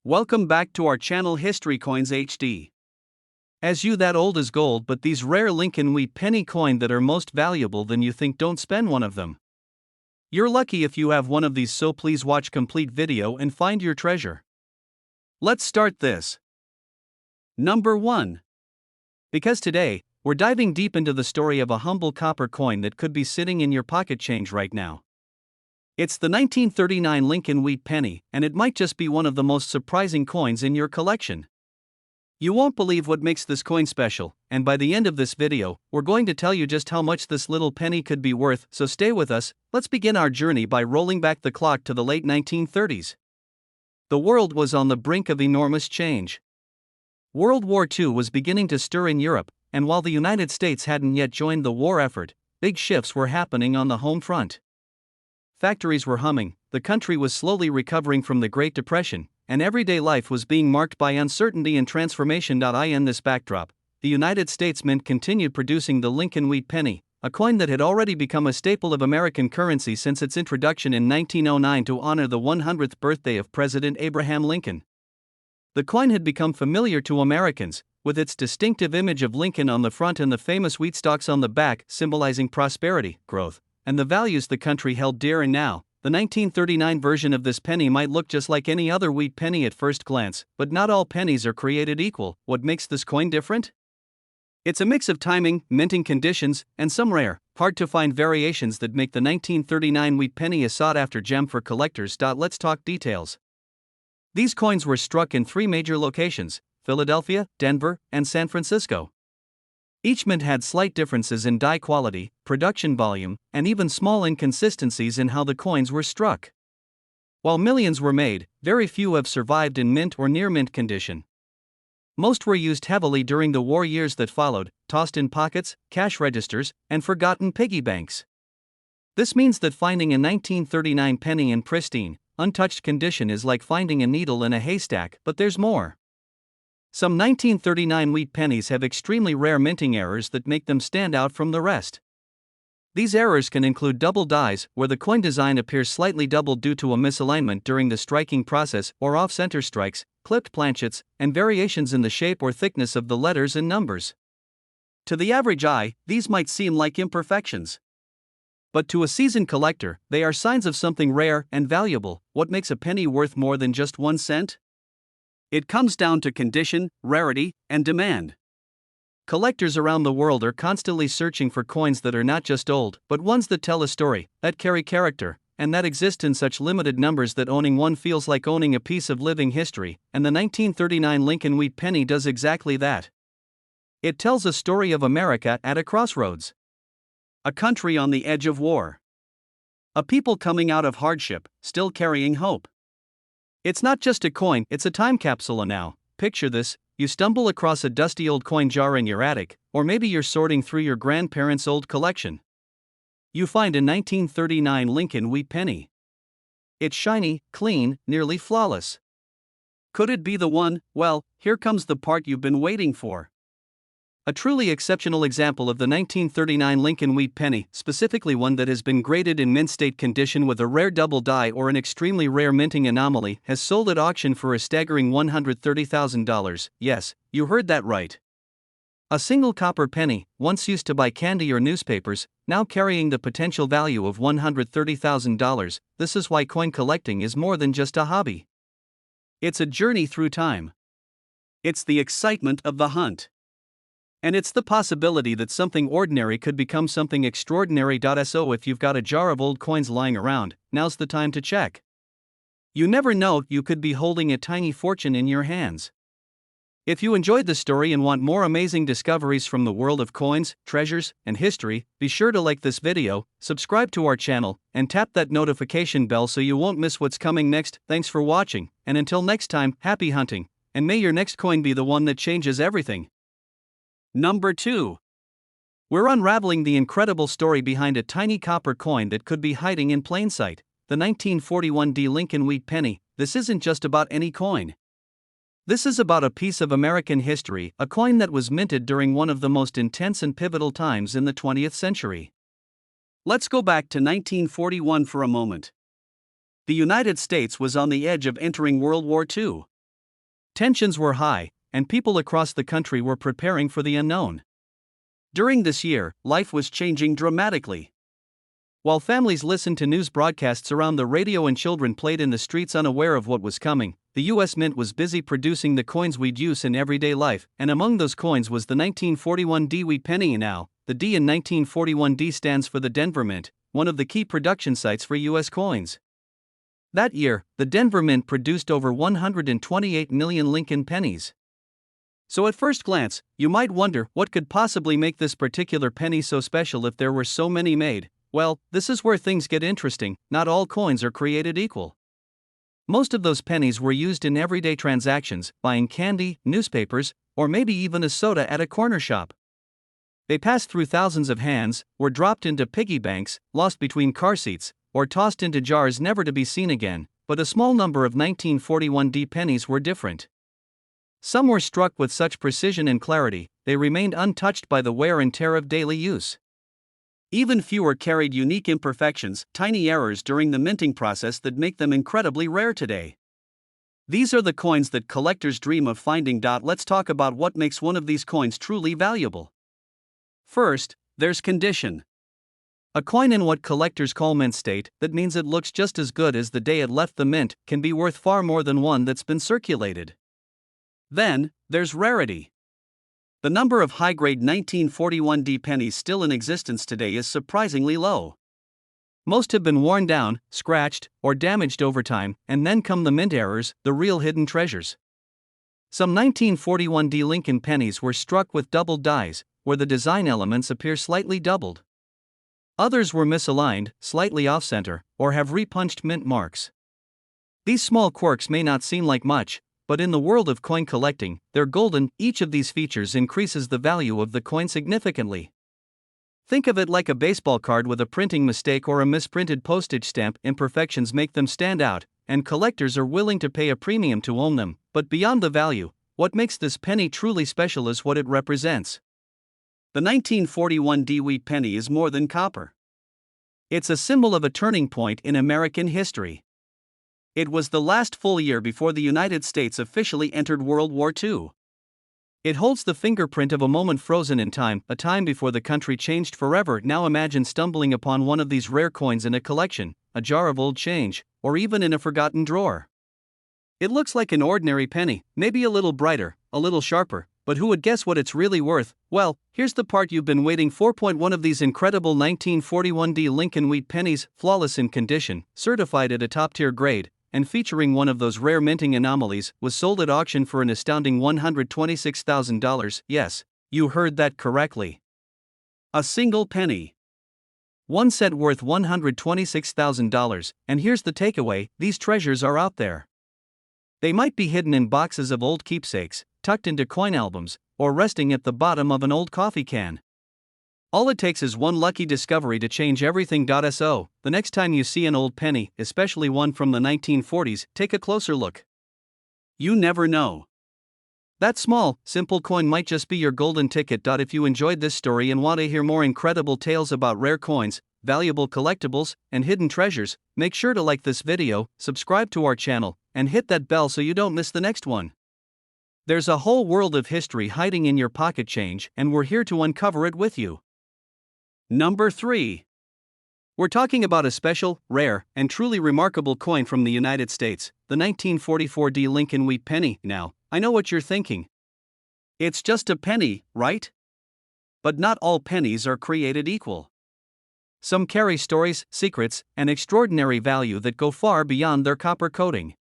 Welcome back to our channel History Coins HD. As you that old is gold, but these rare Lincoln wheat penny coin that are most valuable than you think, don't spend one of them. You're lucky if you have one of these, so please watch complete video and find your treasure. Let's start this. Number 1. Because today, we're diving deep into the story of a humble copper coin that could be sitting in your pocket change right now. It's the 1939 Lincoln wheat penny, and it might just be one of the most surprising coins in your collection. You won't believe what makes this coin special, and by the end of this video, we're going to tell you just how much this little penny could be worth, so stay with us. Let's begin our journey by rolling back the clock to the late 1930s. The world was on the brink of enormous change. World War II was beginning to stir in Europe, and while the United States hadn't yet joined the war effort, big shifts were happening on the home front. Factories were humming, the country was slowly recovering from the Great Depression, and everyday life was being marked by uncertainty and transformation. In this backdrop, the United States Mint continued producing the Lincoln wheat penny, a coin that had already become a staple of American currency since its introduction in 1909 to honor the 100th birthday of President Abraham Lincoln. The coin had become familiar to Americans, with its distinctive image of Lincoln on the front and the famous wheat stalks on the back, symbolizing prosperity, growth, and the values the country held dear. And now, the 1939 version of this penny might look just like any other wheat penny at first glance, but not all pennies are created equal. What makes this coin different? It's a mix of timing, minting conditions, and some rare, hard-to-find variations that make the 1939 wheat penny a sought-after gem for collectors. Let's talk details. These coins were struck in 3 major locations: Philadelphia, Denver, and San Francisco. Each mint had slight differences in die quality, production volume, and even small inconsistencies in how the coins were struck. While millions were made, very few have survived in mint or near mint condition. Most were used heavily during the war years that followed, tossed in pockets, cash registers, and forgotten piggy banks. This means that finding a 1939 penny in pristine, untouched condition is like finding a needle in a haystack, but there's more. Some 1939 wheat pennies have extremely rare minting errors that make them stand out from the rest. These errors can include double dies, where the coin design appears slightly doubled due to a misalignment during the striking process, or off-center strikes, clipped planchets, and variations in the shape or thickness of the letters and numbers. To the average eye, these might seem like imperfections. But to a seasoned collector, they are signs of something rare and valuable. What makes a penny worth more than just 1 cent? It comes down to condition, rarity, and demand. Collectors around the world are constantly searching for coins that are not just old, but ones that tell a story, that carry character, and that exist in such limited numbers that owning one feels like owning a piece of living history, and the 1939 Lincoln wheat penny does exactly that. It tells a story of America at a crossroads. A country on the edge of war. A people coming out of hardship, still carrying hope. It's not just a coin, it's a time capsule. Now, picture this: you stumble across a dusty old coin jar in your attic, or maybe you're sorting through your grandparents' old collection. You find a 1939 Lincoln wheat penny. It's shiny, clean, nearly flawless. Could it be the one? Well, here comes the part you've been waiting for. A truly exceptional example of the 1939 Lincoln wheat penny, specifically one that has been graded in mint state condition with a rare double die or an extremely rare minting anomaly, has sold at auction for a staggering $130,000. Yes, you heard that right. A single copper penny, once used to buy candy or newspapers, now carrying the potential value of $130,000. This is why coin collecting is more than just a hobby. It's a journey through time. It's the excitement of the hunt. And it's the possibility that something ordinary could become something extraordinary. So if you've got a jar of old coins lying around, now's the time to check. You never know, you could be holding a tiny fortune in your hands. If you enjoyed the story and want more amazing discoveries from the world of coins, treasures, and history, be sure to like this video, subscribe to our channel, and tap that notification bell so you won't miss what's coming next. Thanks for watching, and until next time, happy hunting, and may your next coin be the one that changes everything. Number 2. We're unraveling the incredible story behind a tiny copper coin that could be hiding in plain sight, the 1941 Lincoln wheat penny. This isn't just about any coin. This is about a piece of American history, a coin that was minted during one of the most intense and pivotal times in the 20th century. Let's go back to 1941 for a moment. The United States was on the edge of entering World War II. Tensions were high, and people across the country were preparing for the unknown. During this year, life was changing dramatically. While families listened to news broadcasts around the radio and children played in the streets unaware of what was coming, the U.S. Mint was busy producing the coins we'd use in everyday life, and among those coins was the 1941 Dewey penny. Now, the D in 1941 D stands for the Denver Mint, one of the key production sites for U.S. coins. That year, the Denver Mint produced over 128 million Lincoln pennies. So at first glance, you might wonder what could possibly make this particular penny so special if there were so many made. Well, this is where things get interesting. Not all coins are created equal. Most of those pennies were used in everyday transactions, buying candy, newspapers, or maybe even a soda at a corner shop. They passed through thousands of hands, were dropped into piggy banks, lost between car seats, or tossed into jars never to be seen again, but a small number of 1941 D pennies were different. Some were struck with such precision and clarity, they remained untouched by the wear and tear of daily use. Even fewer carried unique imperfections, tiny errors during the minting process that make them incredibly rare today. These are the coins that collectors dream of finding. Let's talk about what makes one of these coins truly valuable. First, there's condition. A coin in what collectors call mint state, that means it looks just as good as the day it left the mint, can be worth far more than one that's been circulated. Then, there's rarity. The number of high-grade 1941 D pennies still in existence today is surprisingly low. Most have been worn down, scratched, or damaged over time, and then come the mint errors, the real hidden treasures. Some 1941 D Lincoln pennies were struck with doubled dies, where the design elements appear slightly doubled. Others were misaligned, slightly off-center, or have repunched mint marks. These small quirks may not seem like much, but in the world of coin collecting, they're golden. Each of these features increases the value of the coin significantly. Think of it like a baseball card with a printing mistake or a misprinted postage stamp. Imperfections make them stand out, and collectors are willing to pay a premium to own them. But beyond the value, what makes this penny truly special is what it represents. The 1941 Dewey penny is more than copper. It's a symbol of a turning point in American history. It was the last full year before the United States officially entered World War II. It holds the fingerprint of a moment frozen in time, a time before the country changed forever. Now imagine stumbling upon one of these rare coins in a collection, a jar of old change, or even in a forgotten drawer. It looks like an ordinary penny, maybe a little brighter, a little sharper, but who would guess what it's really worth? Well, here's the part you've been waiting for. One of these incredible 1941 D Lincoln wheat pennies, flawless in condition, certified at a top-tier grade, and featuring one of those rare minting anomalies, was sold at auction for an astounding $126,000. Yes, you heard that correctly. A single penny. One set worth $126,000, and here's the takeaway: these treasures are out there. They might be hidden in boxes of old keepsakes, tucked into coin albums, or resting at the bottom of an old coffee can. All it takes is one lucky discovery to change everything. So, the next time you see an old penny, especially one from the 1940s, take a closer look. You never know. That small, simple coin might just be your golden ticket. If you enjoyed this story and want to hear more incredible tales about rare coins, valuable collectibles, and hidden treasures, make sure to like this video, subscribe to our channel, and hit that bell so you don't miss the next one. There's a whole world of history hiding in your pocket change, and we're here to uncover it with you. Number 3. We're talking about a special, rare, and truly remarkable coin from the United States, the 1944 D Lincoln wheat penny. Now, I know what you're thinking. It's just a penny, right? But not all pennies are created equal. Some carry stories, secrets, and extraordinary value that go far beyond their copper coating.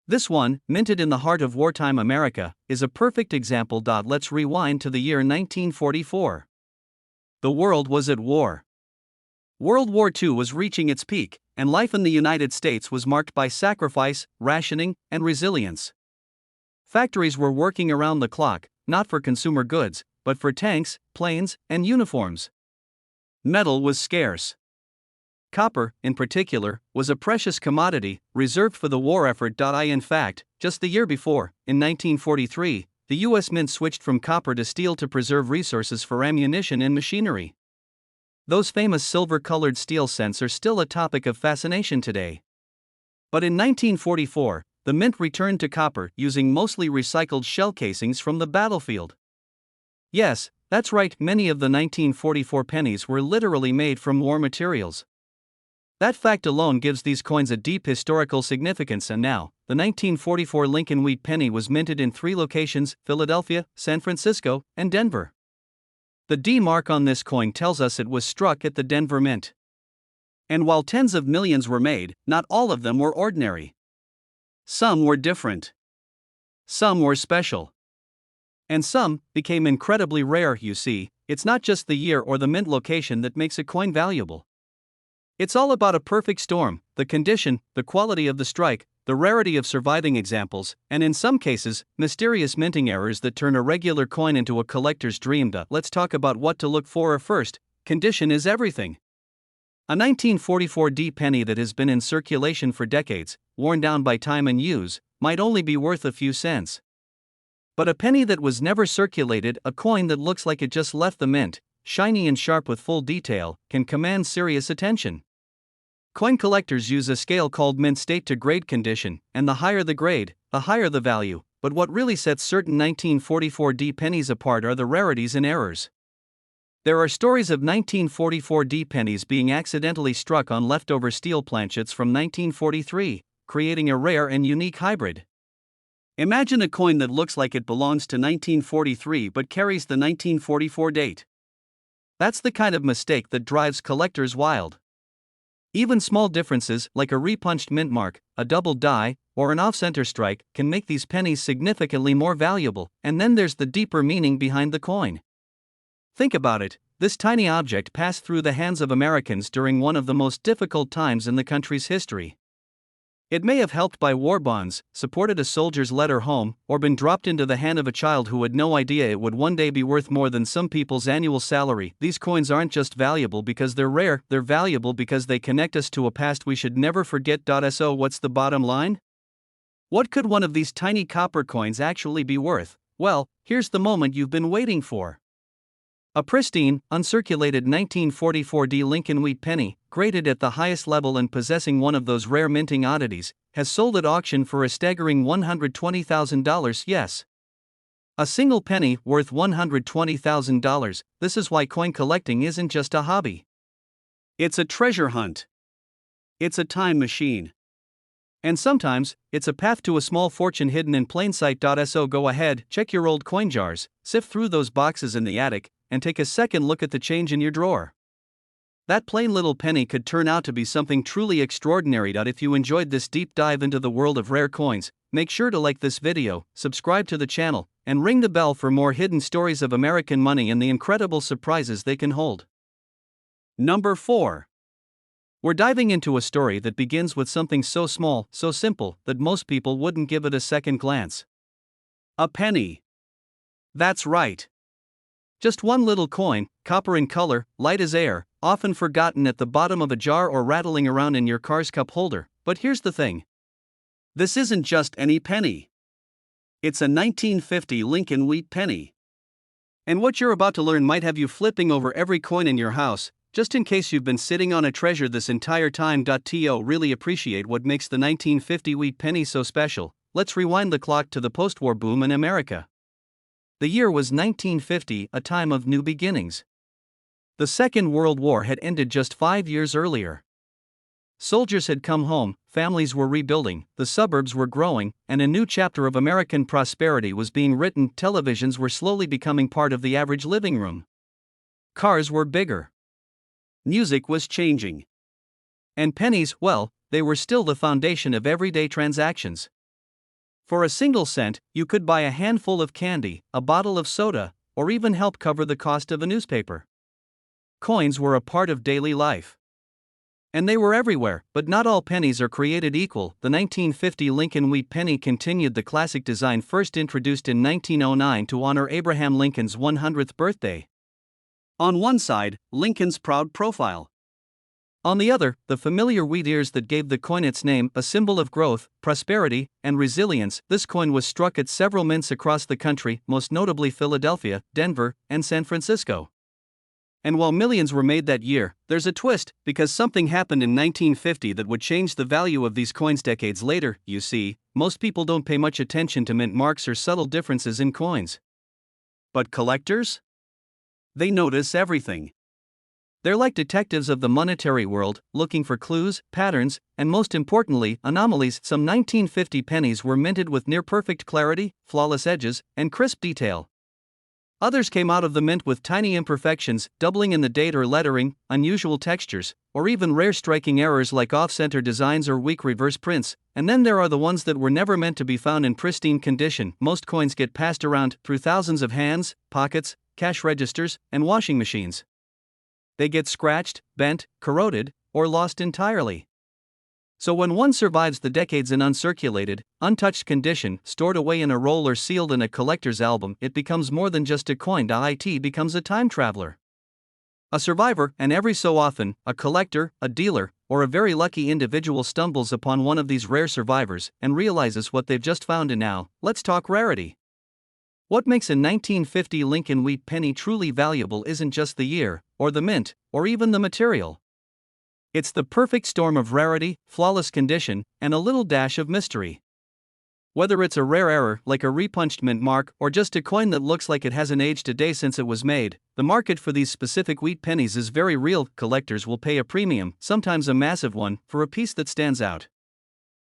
This one, minted in the heart of wartime America, is a perfect example. Let's rewind to the year 1944. The world was at war. World War II was reaching its peak, and life in the United States was marked by sacrifice, rationing, and resilience. Factories were working around the clock, not for consumer goods, but for tanks, planes, and uniforms. Metal was scarce. Copper, in particular, was a precious commodity, reserved for the war effort. In fact, just the year before, in 1943, the U.S. Mint switched from copper to steel to preserve resources for ammunition and machinery. Those famous silver-colored steel cents are still a topic of fascination today. But in 1944, The mint returned to copper using mostly recycled shell casings from the battlefield. Yes, that's right, many of the 1944 pennies were literally made from war materials. That fact alone gives these coins a deep historical significance. And now, the 1944 Lincoln wheat penny was minted in 3 locations: Philadelphia, San Francisco, and Denver. The D mark on this coin tells us it was struck at the Denver Mint. And while tens of millions were made, not all of them were ordinary. Some were different. Some were special. And some became incredibly rare. You see, it's not just the year or the mint location that makes a coin valuable. It's all about a perfect storm: the condition, the quality of the strike, the rarity of surviving examples, and in some cases, mysterious minting errors that turn a regular coin into a collector's dream. Let's talk about what to look for. First, condition is everything. A 1944 D penny that has been in circulation for decades, worn down by time and use, might only be worth a few cents. But a penny that was never circulated, a coin that looks like it just left the mint, shiny and sharp with full detail, can command serious attention. Coin collectors use a scale called mint state to grade condition, and the higher the grade, the higher the value. But what really sets certain 1944 D pennies apart are the rarities and errors. There are stories of 1944 D pennies being accidentally struck on leftover steel planchets from 1943, creating a rare and unique hybrid. Imagine a coin that looks like it belongs to 1943 but carries the 1944 date. That's the kind of mistake that drives collectors wild. Even small differences, like a repunched mint mark, a double die, or an off-center strike, can make these pennies significantly more valuable. And then there's the deeper meaning behind the coin. Think about it: this tiny object passed through the hands of Americans during one of the most difficult times in the country's history. It may have helped buy war bonds, supported a soldier's letter home, or been dropped into the hand of a child who had no idea it would one day be worth more than some people's annual salary. These coins aren't just valuable because they're rare, they're valuable because they connect us to a past we should never forget. So what's the bottom line? What could one of these tiny copper coins actually be worth? Well, here's the moment you've been waiting for. A pristine, uncirculated 1944 D Lincoln wheat penny, graded at the highest level and possessing one of those rare minting oddities, has sold at auction for a staggering $120,000. Yes. A single penny worth $120,000. This is why coin collecting isn't just a hobby. It's a treasure hunt. It's a time machine. And sometimes, it's a path to a small fortune hidden in plain sight. So go ahead, check your old coin jars, sift through those boxes in the attic, and take a second look at the change in your drawer. That plain little penny could turn out to be something truly extraordinary. If you enjoyed this deep dive into the world of rare coins, make sure to like this video, subscribe to the channel, and ring the bell for more hidden stories of American money and the incredible surprises they can hold. Number 4. We're diving into a story that begins with something so small, so simple, that most people wouldn't give it a second glance. A penny. That's right. Just one little coin, copper in color, light as air, often forgotten at the bottom of a jar or rattling around in your car's cup holder. But here's the thing. This isn't just any penny. It's a 1950 Lincoln wheat penny. And what you're about to learn might have you flipping over every coin in your house, just in case you've been sitting on a treasure this entire time. To really appreciate what makes the 1950 wheat penny so special, let's rewind the clock to the post-war boom in America. The year was 1950, a time of new beginnings. The Second World War had ended just 5 years earlier. Soldiers had come home, families were rebuilding, the suburbs were growing, and a new chapter of American prosperity was being written. Televisions were slowly becoming part of the average living room. Cars were bigger. Music was changing. And pennies, well, they were still the foundation of everyday transactions. For a single cent, you could buy a handful of candy, a bottle of soda, or even help cover the cost of a newspaper. Coins were a part of daily life. And they were everywhere, but not all pennies are created equal. The 1950 Lincoln wheat penny continued the classic design first introduced in 1909 to honor Abraham Lincoln's 100th birthday. On one side, Lincoln's proud profile. On the other, the familiar wheat ears that gave the coin its name, a symbol of growth, prosperity, and resilience. This coin was struck at several mints across the country, most notably Philadelphia, Denver, and San Francisco. And while millions were made that year, there's a twist, because something happened in 1950 that would change the value of these coins decades later. You see, most people don't pay much attention to mint marks or subtle differences in coins. But collectors? They notice everything. They're like detectives of the monetary world, looking for clues, patterns, and most importantly, anomalies. Some 1950 pennies were minted with near-perfect clarity, flawless edges, and crisp detail. Others came out of the mint with tiny imperfections, doubling in the date or lettering, unusual textures, or even rare striking errors like off-center designs or weak reverse prints. And then there are the ones that were never meant to be found in pristine condition. Most coins get passed around through thousands of hands, pockets, cash registers, and washing machines. They get scratched, bent, corroded, or lost entirely. So when one survives the decades in uncirculated, untouched condition, stored away in a roll or sealed in a collector's album, it becomes more than just a coin. It becomes a time traveler. A survivor, and every so often, a collector, a dealer, or a very lucky individual stumbles upon one of these rare survivors and realizes what they've just found. And now, let's talk rarity. What makes a 1950 Lincoln wheat penny truly valuable isn't just the year, or the mint, or even the material. It's the perfect storm of rarity, flawless condition, and a little dash of mystery. Whether it's a rare error like a repunched mint mark or just a coin that looks like it hasn't aged a day since it was made, the market for these specific wheat pennies is very real. Collectors will pay a premium, sometimes a massive one, for a piece that stands out.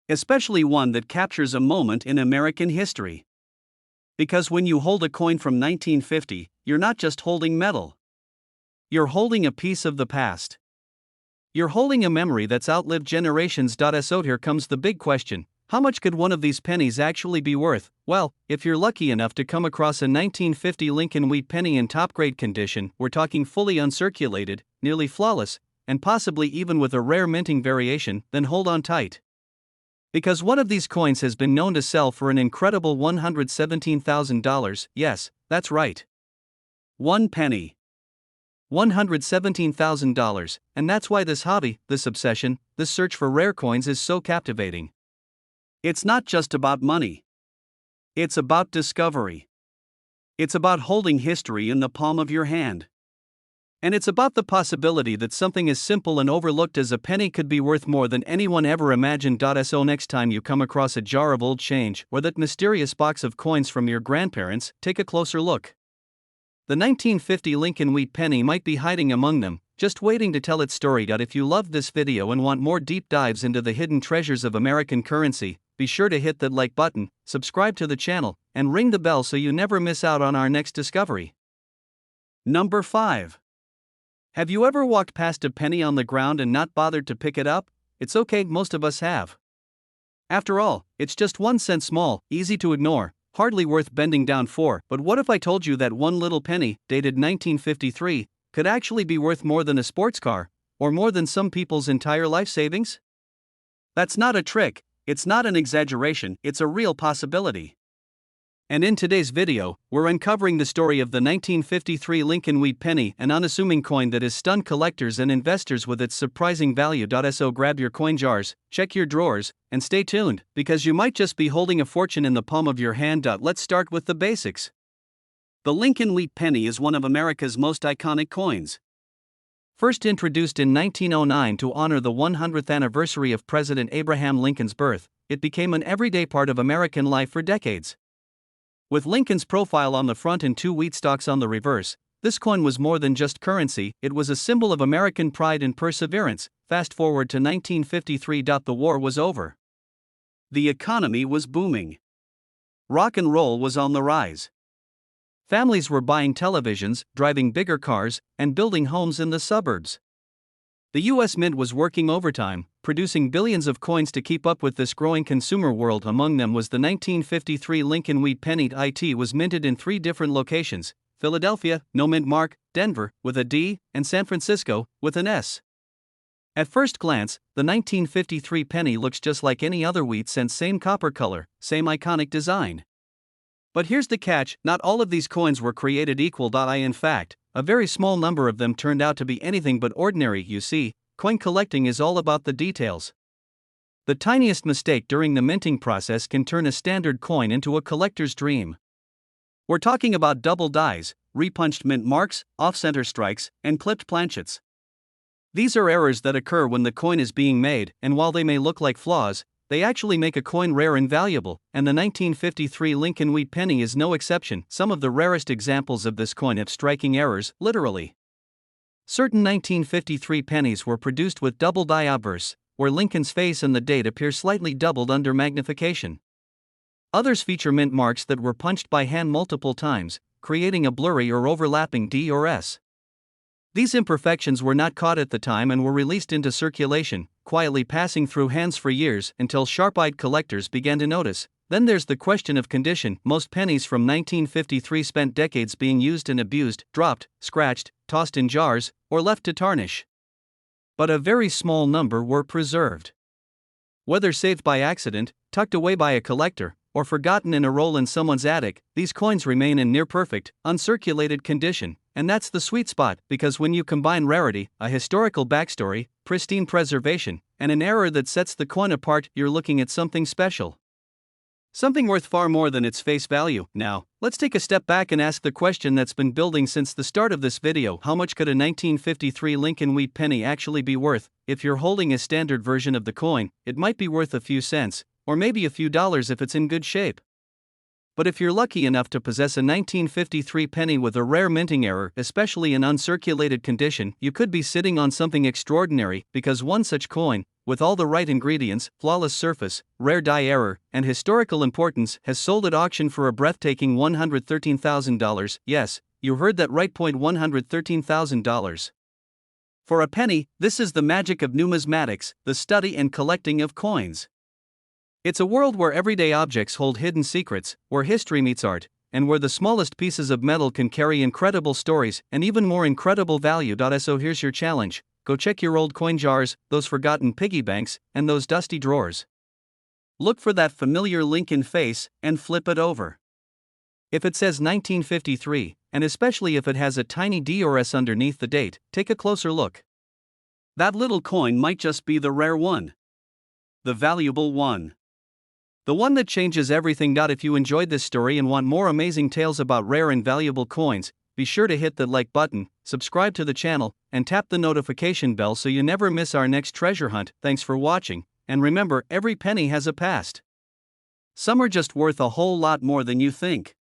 Especially one that captures a moment in American history. Because when you hold a coin from 1950, you're not just holding metal. You're holding a piece of the past. You're holding a memory that's outlived generations. So here comes the big question: how much could one of these pennies actually be worth? Well, if you're lucky enough to come across a 1950 Lincoln wheat penny in top-grade condition, we're talking fully uncirculated, nearly flawless, and possibly even with a rare minting variation, then hold on tight. Because one of these coins has been known to sell for an incredible $117,000. Yes, that's right. One penny. $117,000, and that's why this hobby, this obsession, this search for rare coins is so captivating. It's not just about money. It's about discovery. It's about holding history in the palm of your hand. And it's about the possibility that something as simple and overlooked as a penny could be worth more than anyone ever imagined. So next time you come across a jar of old change or that mysterious box of coins from your grandparents, take a closer look. The 1950 Lincoln wheat penny might be hiding among them, just waiting to tell its story. If you loved this video and want more deep dives into the hidden treasures of American currency, be sure to hit that like button, subscribe to the channel, and ring the bell so you never miss out on our next discovery. Number 5. Have you ever walked past a penny on the ground and not bothered to pick it up? It's okay, most of us have. After all, it's just 1 cent small, easy to ignore, hardly worth bending down for. But what if I told you that one little penny, dated 1953, could actually be worth more than a sports car, or more than some people's entire life savings? That's not a trick, it's not an exaggeration, it's a real possibility. And in today's video, we're uncovering the story of the 1953 Lincoln wheat penny, an unassuming coin that has stunned collectors and investors with its surprising value. So grab your coin jars, check your drawers, and stay tuned, because you might just be holding a fortune in the palm of your hand. Let's start with the basics. The Lincoln wheat penny is one of America's most iconic coins. First introduced in 1909 to honor the 100th anniversary of President Abraham Lincoln's birth, it became an everyday part of American life for decades. With Lincoln's profile on the front and 2 wheat stalks on the reverse, this coin was more than just currency, it was a symbol of American pride and perseverance. Fast forward to 1953. The war was over. The economy was booming. Rock and roll was on the rise. Families were buying televisions, driving bigger cars, and building homes in the suburbs. The U.S. Mint was working overtime, producing billions of coins to keep up with this growing consumer world. Among them was the 1953 Lincoln wheat penny. It was minted in 3 different locations: Philadelphia, no mint mark; Denver, with a D; and San Francisco, with an S. At first glance, the 1953 penny looks just like any other wheat cent, same copper color, same iconic design. But here's the catch: not all of these coins were created equal. In fact, a very small number of them turned out to be anything but ordinary. You see, coin collecting is all about the details. The tiniest mistake during the minting process can turn a standard coin into a collector's dream. We're talking about double dies, repunched mint marks, off-center strikes, and clipped planchets. These are errors that occur when the coin is being made, and while they may look like flaws, they actually make a coin rare and valuable, and the 1953 Lincoln wheat penny is no exception. Some of the rarest examples of this coin have striking errors, literally. Certain 1953 pennies were produced with double die obverse, where Lincoln's face and the date appear slightly doubled under magnification. Others feature mint marks that were punched by hand multiple times, creating a blurry or overlapping D or S. These imperfections were not caught at the time and were released into circulation, quietly passing through hands for years until sharp-eyed collectors began to notice. Then there's the question of condition. Most pennies from 1953 spent decades being used and abused, dropped, scratched, tossed in jars, or left to tarnish. But a very small number were preserved. Whether saved by accident, tucked away by a collector, or forgotten in a roll in someone's attic, these coins remain in near-perfect, uncirculated condition. And that's the sweet spot, because when you combine rarity, a historical backstory, pristine preservation, and an error that sets the coin apart, you're looking at something special. Something worth far more than its face value. Now, let's take a step back and ask the question that's been building since the start of this video: how much could a 1953 Lincoln wheat penny actually be worth? If you're holding a standard version of the coin, it might be worth a few cents, or maybe a few dollars if it's in good shape. But if you're lucky enough to possess a 1953 penny with a rare minting error, especially in uncirculated condition, you could be sitting on something extraordinary, because one such coin, with all the right ingredients, flawless surface, rare die error, and historical importance, has sold at auction for a breathtaking $113,000. Yes, you heard that right, $113,000. For a penny, this is the magic of numismatics, the study and collecting of coins. It's a world where everyday objects hold hidden secrets, where history meets art, and where the smallest pieces of metal can carry incredible stories and even more incredible value. So here's your challenge: go check your old coin jars, those forgotten piggy banks, and those dusty drawers. Look for that familiar Lincoln face and flip it over. If it says 1953, and especially if it has a tiny D or S underneath the date, take a closer look. That little coin might just be the rare one, the valuable one. The one that changes everything. If you enjoyed this story and want more amazing tales about rare and valuable coins, be sure to hit the like button, subscribe to the channel, and tap the notification bell so you never miss our next treasure hunt. Thanks for watching, and remember, every penny has a past. Some are just worth a whole lot more than you think.